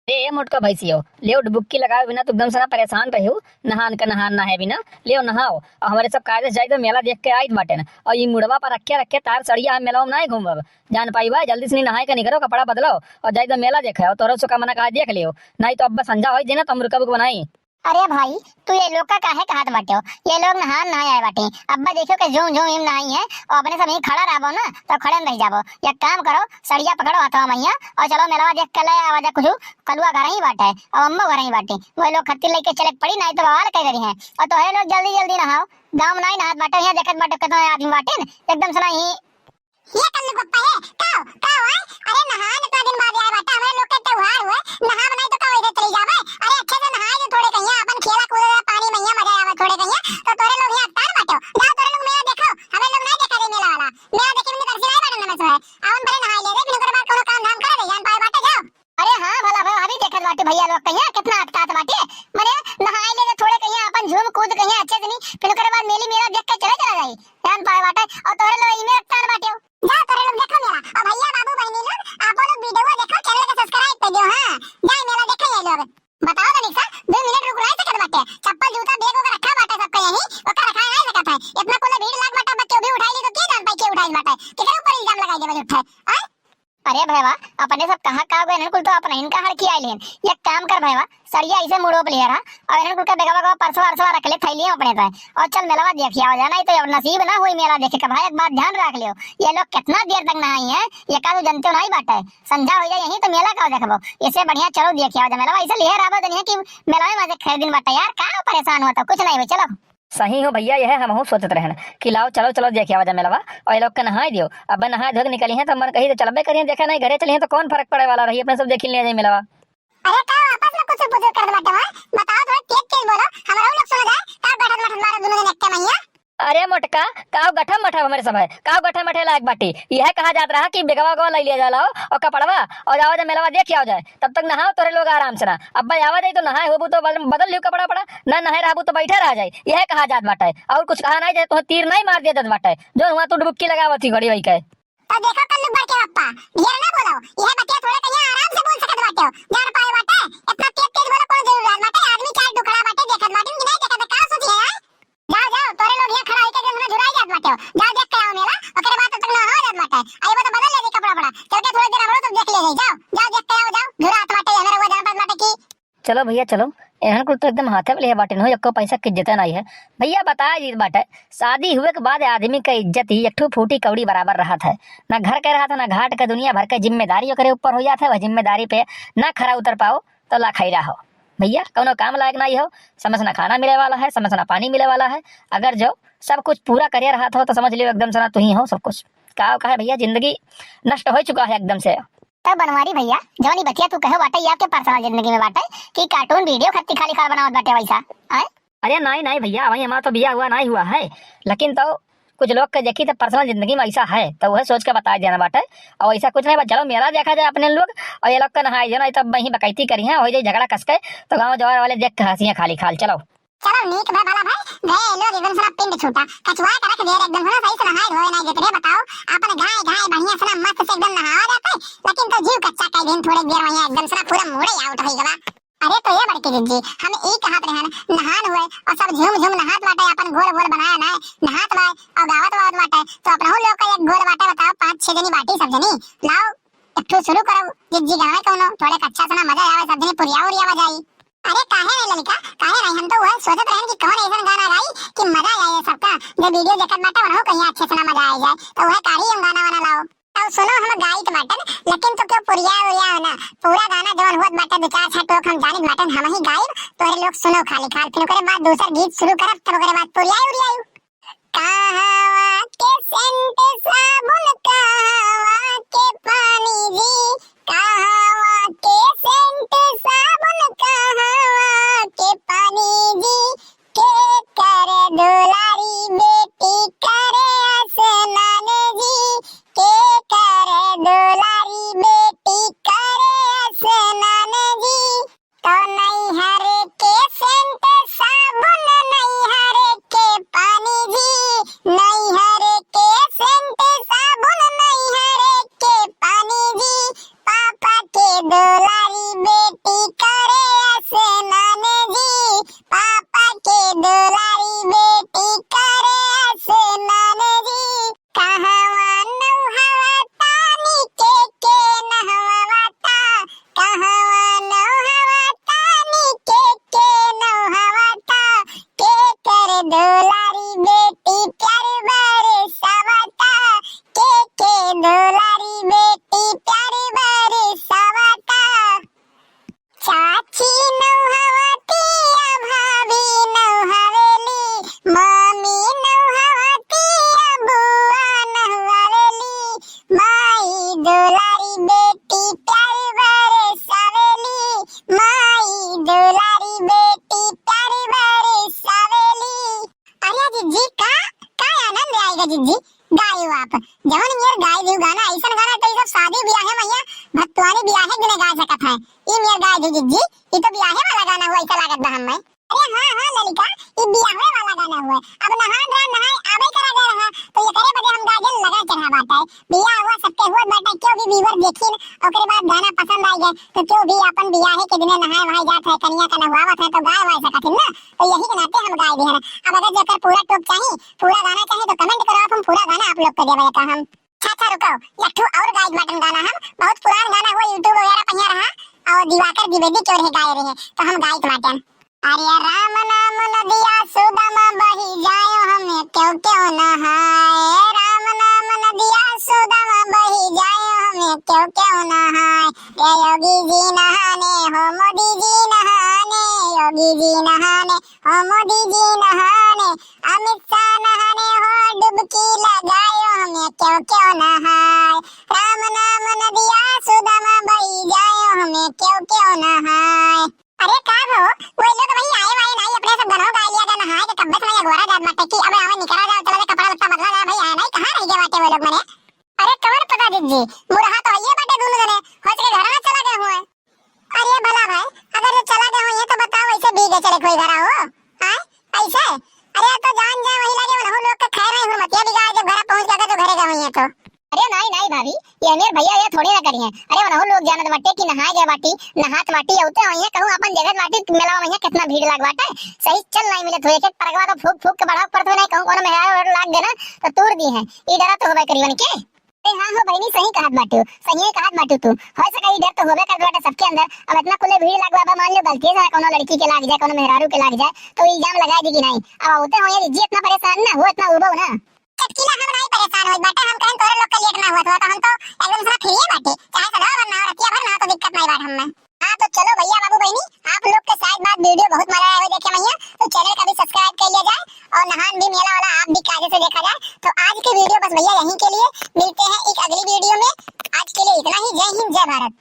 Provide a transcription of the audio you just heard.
ए मोटका भैंसियो ले डुबकी लगाए बिना तो एकदम से ना परेशान रही हूँ। नहान का नहान ना है बिना ले नहाओ और हमारे सब कायदे जाए तो मेला देख के आई बाटे ना और ये मुड़वा पर रखे रखे तार सड़िया हम मेला में ना घूमब जान पाई बा जल्दी से नहीं नहाए का नहीं करो कपड़ा बदलो और जाए तो मेला देखे और तोरो सुखा मना कहा देख लियो नहीं तो अब संजा हो देना तुम रुकब बनाई। अरे भाई तू ये लोग का काहे कहत बाटे हो? ये लोग नहान नहाए आए बाटे। अब्बा देखियो के झूम झूम हिम नहाई है और अपने सब यहीं खड़ा रहबो ना तो खड़े में रह जाबो। एक काम करो सड़िया पकड़ो हाथवा मैया और चलो मेलवा देख के ले आवाज कुछ कलुआ घर ही बाटे और अम्मा घर ही बाटे वो लोग खत्ती लेके चले पड़ी नहीं तो बवाल कह रही है और तो है लोग जल्दी जल्दी नहाओ गांव में नहीं नहात बाटे यहाँ देखत बाटे कितना आदमी बाटे एकदम से नहीं ये कल्लू पप्पा है काओ है। अरे नहान तो दिन बाद आए बाटे हमारे लोग के त्योहार हुए नहा बनाई तो काओ इधर चली जावे। अरे अच्छे से नहाए जो थोड़े कहिया अपन खेला कूदा पानी मैया मजा आवे थोड़े कहिया तो तोरे लोग यहाँ तार बाटो जाओ तोरे लोग मेला देखो हमें लोग नहीं देखा दे मेला वाला मेला देखे बिना करसी नहीं बाटन में सो है आवन भरे नहाए ले रे बिना करे बाद कोनो काम धाम करे जान पाए बाटे जाओ। अरे हां भला भाई अभी देखत बाटे भैया लोग कहिया कितना अटकात बाटे माने नहाए ले थोड़े कहिया अपन झूम कूद कहिया अच्छे से नहीं फिर करे बाद मेली मेला देख के चला जाई जान पाए बाटे और तोरे लोग इमे तार बाटे जाओ तोरे लोग देखो मेला और भैया बाबू बहनी लोग आप लोग वीडियो देखो चैनल को सब्सक्राइब कर दियो। हां जाए मेला देखे ये लोग बताओ तो निशा 2 मिनट रुक रहा है सकत बाटे चप्पल जूता बैग को रखा बाटे सबका यही ओका रखा है सकत है इतना कोला भीड़ लाग बाटा बच्चे भी उठाई ली तो के जान पाई के उठाई बाटा केकरे ऊपर इल्जाम लगाई देबे उठे हां। अरे भैया अपने सब कहां का गए कुल तो अपने इनका हड़ किया लेन एक काम कर भैया सरिया इसे मुड़ो पे ले रहा और इन्हें कुल का बेगा बेगा परसों अरसों रख ले थैली अपने पे और चल मेला देखिया हो जाना ही तो नसीब ना हुई मेला देखे का भाई एक बात ध्यान रख लियो ये लोग कितना देर तक नहाई है ये का तो जनते नहीं बाटे संध्या हो जाए यही तो मेला का देखबो इससे बढ़िया चलो देखिया हो जा मेला ऐसे ले रहा दुनिया की मेला में मजे खरीद दिन बाटे यार का परेशान होता कुछ नहीं चलो सही हो भैया यह हम सोचते रहे कि लाओ चलो चलो देखिए आवाज मेलवा और ये लोग के नहाई दियो अब नहाए धोके निकली है तो मन कही तो चलबे करिए देखा नहीं घरे चलिए तो कौन फर्क पड़े वाला रही अपने सब देख ले जाए मेलवा। अरे का आपस में कुछ पूछ कर बाटे बताओ थोड़ा तेज बोलो हमारा लोग सुन जाए का बैठत बैठत मारे दोनों ने एकटे मैया। अरे मोटका काव गठा मठा हमारे सब है काव गठा मठे लायक बाटी यह कहा जात रहा कि बेगवा गवा ले लिया जा लाओ और कपड़वा और जाओ जा मेलवा देख आओ जाए तब तक नहाओ तोरे लोग आराम से ना अब्बा आवा जाए तो नहाए होबू तो बदल लियो कपड़ा पड़ा ना नहाए रहबू तो बैठे रह जाए यह कहा जात बाटे और कुछ कहा नहीं जाए तो तीर नहीं मार दिया जात बाटे जो हुआ तो डुबकी लगावत थी घड़ी वही के तो देखो कल्लू बढ़ के पप्पा ढेर ना बोलो यह बतिया थोड़े कहिया आराम से बोल सकत बाटे जान पाए बाटे इतना तेज तेज बोलो कौन जरूरत बाटे आदमी चार दुखड़ा बाटे देखत बाटे कि नहीं देखत का सोची है जाओ जाओ तोरे लोग यहां खड़ा होके जो झुराई जात बाटे जाओ देख के आओ मेला ओकरे बाद तक ना हो जात बाटे आई वो तो बदल ले कपड़ा पड़ा चल के थोड़ी देर हमरो तो देख ले जाओ जाओ देख के आओ जाओ झुरात बाटे हमारा वो जान पास बाटे की चलो भैया चलो एहन कुल तो एकदम हाथे में ले बाटे नो एको पैसा की इज्जत नहीं है भैया बता दी बाटे शादी हुए के बाद आदमी का इज्जत ही एक फूटी कौड़ी बराबर रहा था ना घर के रहा था ना घाट का दुनिया भर के जिम्मेदारी करे ऊपर हो जाता है वह जिम्मेदारी पे ना खरा उतर पाओ तो ला खैरा हो भैया कौनो काम लायक नहीं हो समय से ना खाना मिले वाला है समय से ना पानी मिले वाला है अगर जो सब कुछ पूरा करिए रहा था तो समझ लियो एकदम से ना तू ही हो सब कुछ का है भैया जिंदगी नष्ट हो चुका है एकदम से। तो बनवारी भैया जवानी बतिया तू कहो बाटे ये आपके पर्सनल जिंदगी में बाटे कि कार्टून वीडियो खत्ती खाली खाल बनावत बाटे वैसा है। अरे नहीं नहीं भैया वही हमारा तो बिया हुआ नहीं हुआ है लेकिन तो कुछ लोग के देखी तो पर्सनल जिंदगी में ऐसा है तो वह सोच के बता देना बाटे और ऐसा कुछ नहीं बस चलो मेला देखा जाए अपने लोग और ये लोग का नहाई जाए तब वही बकैती करी है वही झगड़ा कस के तो गाँव जवार वाले देख के हंसियां खाली खाल चलो चलो नीक भाई भला भाई गए लोग एकदम से पिंड छूटा कचवा के रख दे एकदम से सही से नहाए धोए नहीं देते बताओ अपन घाय घाय बढ़िया से मस्त से एकदम नहावा जाता है लेकिन तो जीव कच्चा कई दिन थोड़े देर वहीं एकदम से पूरा मुड़े आउट हो गया। अरे तो ये बड़की दीदी हम एक कहत रहे नहान हुए और सब झूम झूम नहात बाटे अपन गोल गोल बनाया ना नहात बाय और गावत बाटे तो अपना लोग का एक गोल बाटे बताओ 5-6 जनी बाटी सब जनी लाओ एक ठो शुरू करो जिज्जी गावे कोनो थोड़े कच्चा से ना मजा आवे सब जनी पुरिया उरिया बजाई। अरे काहे नहीं ललिका काहे नहीं हम तो वह सोचत रहे कि कौन ऐसा गाना गाई कि मजा आ जाए सबका जो वीडियो देखत बाटे वनो कहीं अच्छे से ना मजा आ जाए तो वह कारी हम गाना वाला लाओ अब सुनो हम गाई तो बाटन लेकिन तो क्यों पुरिया उरिया होना पूरा गाना जवन होत बाटे 2-4 ठोक हम जानी बाटन हम ही गाई तो लोग सुनो खाली खाल फिर ओकरे बाद दूसरा गीत शुरू करब तब ओकरे बाद पुरिया उरिया कहवा के सेंट साबुन कहवा के पानी जी कहवा के सेंट साबुन कहवा के पानी जी के करे दुलारी बेटी करे स्नान जी के करे दुलारी बेटी करे स्नान जी तो नहीं हरे के सेंट साबुन नहीं हरे के पानी जी नहीं हरे के सेंट साबुन नहीं हरे के पानी जी पापा के दुलारी जिज्जी, ये तो बियाहे वाला गाना हुआ ऐसा लागत बा हमें। अरे हाँ हाँ ललिका, ये बियाहे वाला गाना हुआ। अब नहान रहा नहाए आबे करा गए रहा तो ये करे बजे हम गाजल लगा चढ़ा बाटा है। बियाह हुआ सबके हुआ बाटा, क्यों भी व्यूअर देखिन ओकरे बाद गाना पसंद आई गए तो क्यों भी अपन बियाहे के दिन नहाए वहां जात है, कन्या का नहवावत है तो गाय वाय सकथिन ना, तो यही के नाते हम गाय दिहन। अब अगर जेकर पूरा टॉप चाहिए, पूरा गाना चाहिए तो कमेंट करो, आप हम पूरा गाना आप लोग को देबे का हम। अच्छा रुको, एक और गाइड बटन गाना हम बहुत पुराना गाना हुआ यूट्यूब वगैरह पे रहा और दिवाकर द्विवेदी के रहे गाए रहे तो हम गाइड बटन। अरे राम नाम नदिया सुदामा बही जायो हमें क्यों क्यों नहाए, राम नाम नदिया सुदामा बही जायो हमें क्यों क्यों नहाए, रे योगी जी नहाने हो मोदी जी नहाने, योगी जी नहाने हो मोदी जी नहाने, अमित शाह नहाने हो डुबकी लगायो हमें क्यों क्यों नहाए, राम नाम नदिया सुदामा बही जायो हमें क्यों क्यों नहाए। अरे का हो वो लोग वही आए वाले नहीं अपने सब गनों गा लिया गाना नहाए के कब्बत में गोरा जात मत की अब आवे निकला जाओ चलो कपड़ा लत्ता बदला जा भाई आए नहीं कहां रह गए बाटे वो लोग मने। अरे कवर पता जिज्जी मुरहा तो ये बाटे दोनों जने हो सके घर में चला गए हुए। अरे भला भाई अगर ये चला गए हो ये तो बताओ ऐसे बीगे चले कोई घर हो हां ऐसे। अरे तो जान जा वही लगे वो लोग के खैर नहीं मत ये बिगाड़ जब घर पहुंच गए तो घरे गए तो। अरे नहीं भाभी ये मेरे भैया ये थोड़ी ना करी है। अरे वो लोग जानत बाटे कि नहाए गए बाटी नहात बाटी होते हैं ये कहूं अपन जगत बाटी मेला में कितना भीड़ लाग बाटे सही चल नहीं मिले तो एक एक परगवा तो फूक फूक के बढ़ाव पड़तो नहीं कहूं कोनो में और लाग गए ना तो तोड़ दी है ई डरा तो होबे करीबन के। अरे हां हो बहनी सही कहत बाटू सही कहत बाटू तू हो सका ई डर तो होबे कर बाटे सबके अंदर। अब इतना कुले भीड़ लागवा बा मान लो गलती से कोनो लड़की के लाग जाए कोनो मेहरारू के लाग जाए तो इल्जाम लगा दी कि नहीं अब होते हो ये जी इतना परेशान ना हो इतना उबो ना चटकीला हम नहीं परेशान होई बाटा हम कहीं तोरे लोग के लेट ना हुआ तो हम तो एकदम से फ्री बाटे चाहे सदा वरना और रतिया भर ना तो दिक्कत नहीं बात हमें। हां तो चलो भैया बाबू बहनी आप लोग के साथ बात वीडियो बहुत मजा आया देखे भैया तो चैनल का भी सब्सक्राइब कर लिया जाए और नहान भी मेला वाला आप भी कायदे से देखा जाए। तो आज की वीडियो बस भैया यहीं के लिए मिलते हैं एक अगली वीडियो में। आज के लिए इतना ही, जय हिंद जय भारत।